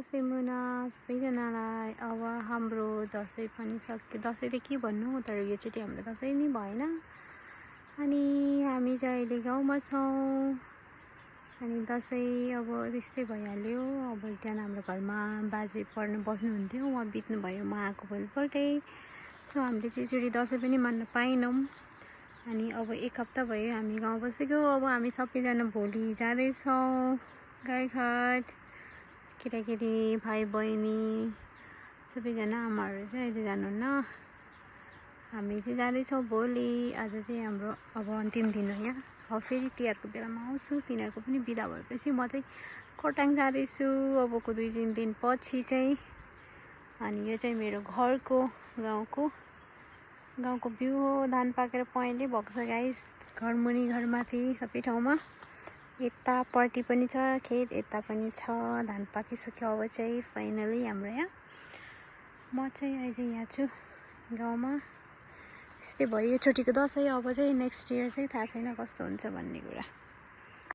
सिमुना सबैजनालाई। अब हाम्रो दसैँ पनि सक्यो। दसैँ त के भन्नु, तर योचोटि हाम्रो दसैँ नै भएन। अनि हामी चाहिँ अहिले गाउँमा छौँ। अनि दसैँ अब त्यस्तै भइहाल्यो। अब एकजना हाम्रो घरमा बाजे पढ्नु बस्नुहुन्थ्यो, उहाँ बित्नुभयो, म आएको भोलिपल्टै। सो हामीले चाहिँ यसरी दसैँ पनि मान्न पाएनौँ। अनि अब एक हप्ता भयो हामी गाउँ बसेको। अब हामी सबैजना भोलि जाँदैछौँ गाईघाट। केटाकेटी भाइ बहिनी सबैजना, आमाहरू चाहिँ अहिले जानुहुन्न। हामी चाहिँ जाँदैछौँ भोलि। आज चाहिँ हाम्रो अब अन्तिम दिन हो यहाँ। अब फेरि तिहारको बेलामा आउँछु। तिनीहरूको पनि बिदा भएपछि म चाहिँ खोटाङ जाँदैछु अबको 2-3 दिन पछि चाहिँ। अनि यो चाहिँ मेरो घरको गाउँको भ्यू हो। धान पाकेर पहेँलै भएको छ गाइस। घर मुनि घर माथि सबै ठाउँमा। यतापट्टि पनि छ खेत, यता पनि छ। धान पाकिसक्यो अब चाहिँ फाइनली हाम्रो यहाँ। म चाहिँ अहिले यहाँ छु गाउँमा। यस्तै भयो योचोटिको दसैँ। अब चाहिँ नेक्स्ट इयर चाहिँ थाहा छैन कस्तो हुन्छ भन्ने कुरा।